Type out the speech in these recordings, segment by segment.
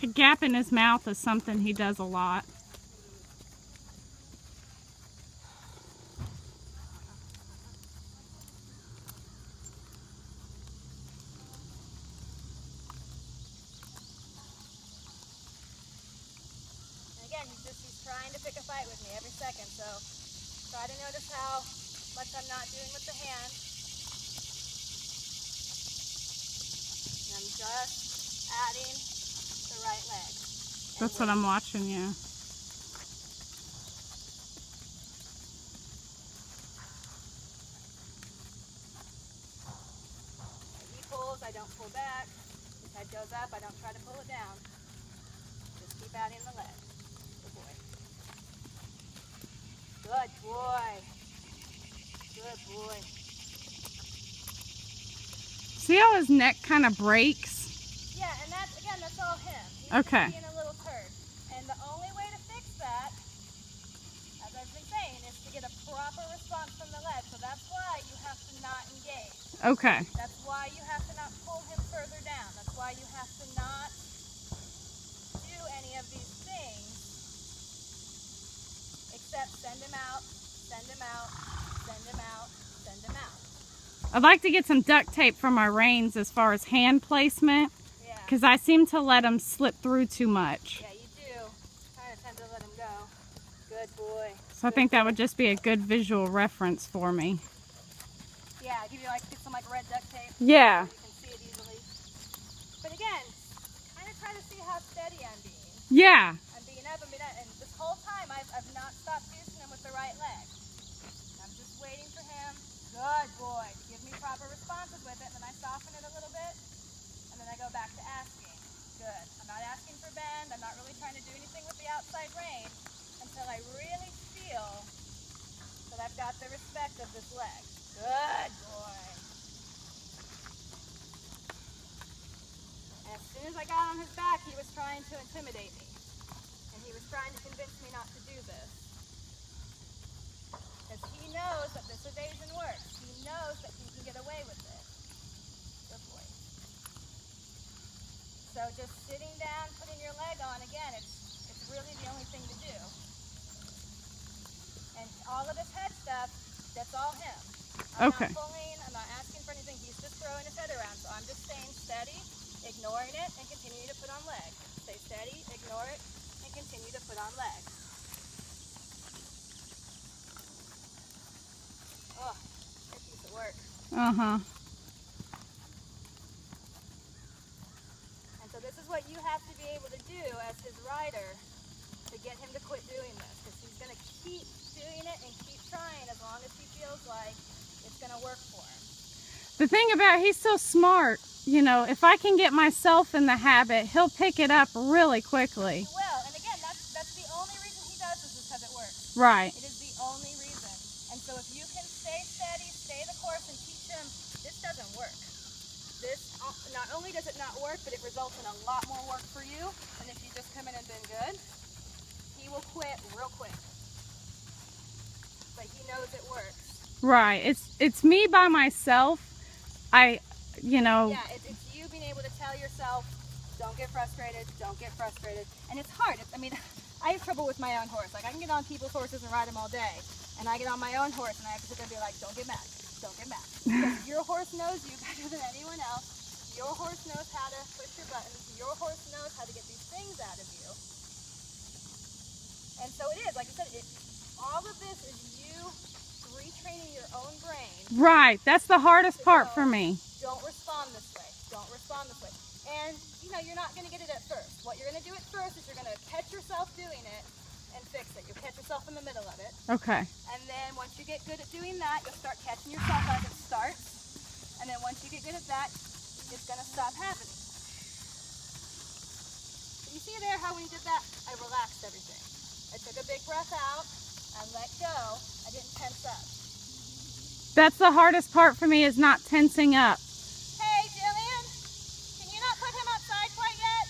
A gap in his mouth is something he does a lot. Again, he's trying to pick a fight with me every second, so try to notice how much I'm not doing with the hand. And I'm just adding the right leg. That's what I'm watching, yeah. He pulls, I don't pull back. His head goes up, I don't try to pull it down. Just keep adding the leg. Good boy. Good boy. See how his neck kind of breaks? Yeah, and that's, again, that's all him. He's Okay. being a little turd. And the only way to fix that, as I've been saying, is to get a proper response from the leg. So that's why you have to not engage. Okay. That's why you have to not pull him further down. That's why you have to not do any of these things except send him out, send him out, send him out, send him out. I'd like to get some duct tape for my reins as far as hand placement, because I seem to let them slip through too much. Yeah, you do. Kind of tend to let him go. Good boy. So I think that would just be a good visual reference for me. Yeah, give you get some like red duct tape. Yeah. So you can see it easily. But again, kind of try to see how steady I'm being. Yeah. I'm being up, and this whole time I've not stopped using him with the right leg. I'm just waiting for him. Good boy. Give me proper responses with it, and then I soften it a little bit, and then I go back to asking. Good. I'm not asking for bend. I'm not really trying to do anything with the outside rein until I really feel that I've got the respect of this leg. Good boy. And as soon as I got on his back, he was trying to intimidate me. And he was trying to convince me not to do this. Because he knows that this evasion works. He knows that he can get away with it. Good boy. So just sitting down, putting your leg on, again, it's really the only thing to do. And all of this head stuff, that's all him. I'm Okay. not pulling, I'm not asking for anything. He's just throwing his head around. So I'm just staying steady, ignoring it, and continue to put on leg. Stay steady, ignore it, and continue to put on leg. Oh, good piece of work. Uh-huh. And so this is what you have to be able to do as his rider to get him to quit doing this. Because he's going to keep doing it and keep trying as long as he feels like it's going to work for him. The thing about he's so smart, you know, if I can get myself in the habit, he'll pick it up really quickly. He will. And again, that's the only reason he does this is because it works. Right. It is the only reason. And so if you can stay steady, stay the course, and teach him, this doesn't work. This, not only does it not work, but it results in a lot more work for you. And if you just come in and been good, he will quit real quick. But he knows it works. Right. It's me by myself. You know. Yeah, it's you being able to tell yourself, don't get frustrated, don't get frustrated. And it's hard. I mean, I have trouble with my own horse. Like, I can get on people's horses and ride them all day. And I get on my own horse and I have to sit there and be like, don't get mad, don't get mad. Because your horse knows you better than anyone else. Your horse knows how to push your buttons. Your horse knows how to get these things out of you. And so it is, like I said, all of this is you retraining your own brain. Right. That's the hardest part for me. Don't respond this way. Don't respond this way. And, you know, you're not going to get it at first. What you're going to do at first is you're going to catch yourself doing it and fix it. You'll catch yourself in the middle of it. Okay. And then once you get good at doing that, you'll start catching yourself as it starts. And then once you get good at that, it's going to stop happening. But you see there how when you did that, I relaxed everything. I took a big breath out. I let go. I didn't tense up. That's the hardest part for me, is not tensing up. Hey, Jillian, can you not put him outside quite yet?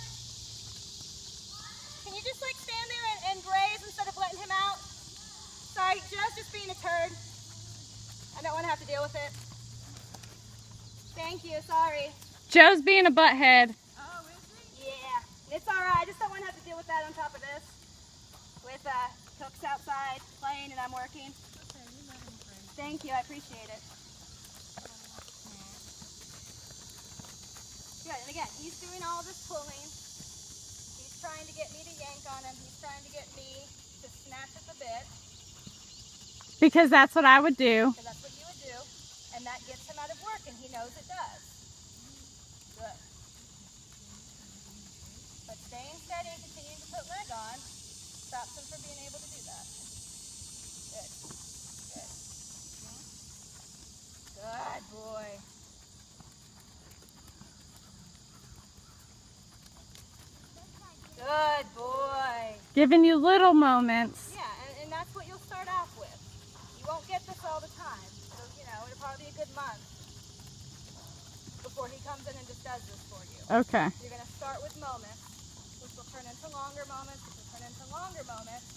Can you just like stand there and graze instead of letting him out? Sorry, Joe's just being a turd. I don't want to have to deal with it. Thank you, sorry. Joe's being a butthead. Oh, is he? Yeah. It's all right. I just don't want to have to deal with that on top of this. With Cook's outside playing and I'm working. Okay, you let him play. Thank you. I appreciate it. Good. And again, he's doing all this pulling. He's trying to get me to yank on him. He's trying to get me to snatch at the bit. Because that's what I would do. Because that's what you would do. And that gets him out of work, and he knows it does. Good. But staying steady and continuing to put leg on stops him from being able to do that. Good. Good. Good boy. Good boy. Giving you little moments. Yeah, and that's what you'll start off with. You won't get this all the time. So, you know, it'll probably be a good month before he comes in and just does this for you. Okay. You're going to start with moments, which will turn into longer moments, which will turn into longer moments.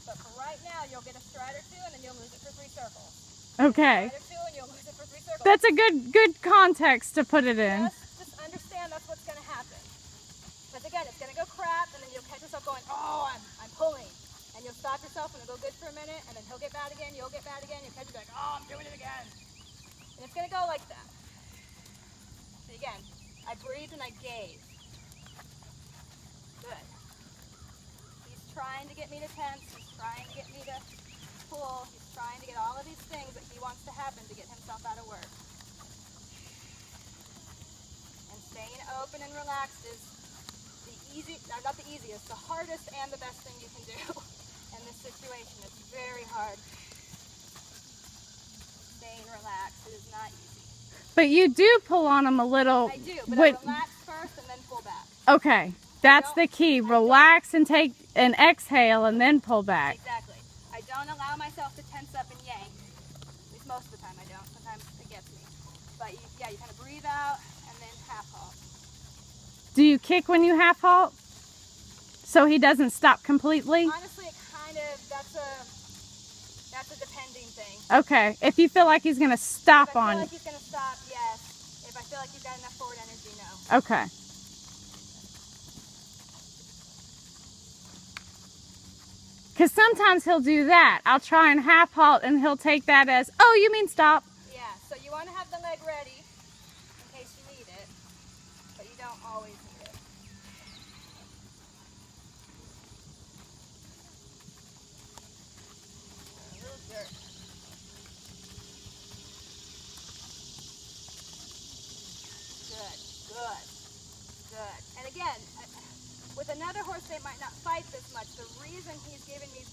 But for right now, you'll get a stride or two, and then you'll lose it for 3 circles. Okay. Stride or two, and you'll lose it for 3 circles. That's a good context to put it in. Just understand that's what's going to happen. Because again, it's going to go crap, and then you'll catch yourself going, oh, I'm pulling. And you'll stop yourself, and it'll go good for a minute, and then he'll get bad again, you'll get bad again, you'll catch yourself like, oh, I'm doing it again. And it's going to go like that. So again, I breathed and I gave. Good. He's trying to get me to tense, he's trying to get me to pull, he's trying to get all of these things that he wants to happen to get himself out of work. And staying open and relaxed is not the easiest, the hardest and the best thing you can do in this situation. It's very hard. Staying relaxed, it is not easy. But you do pull on them a little. I do, but I relax first and then pull back. Okay, that's the key. Relax and take an exhale and then pull back. Exactly. I don't allow myself to tense up and yank. At least most of the time I don't. Sometimes it gets me. But yeah, you kind of breathe out and then half halt. Do you kick when you half halt? So he doesn't stop completely? Honestly, it kind of, that's a depending thing. Okay, if you feel like he's going to stop If I on feel like he's going to stop, yes. If I feel like you've got enough forward energy, no. Okay. Because sometimes he'll do that. I'll try and half halt and he'll take that as, oh, you mean stop. Yeah, so you want to have the leg ready in case you need it, but you don't always need it. A little dirt. Good, good, good. And again, with another horse, they might not fight this much. The reason he's giving these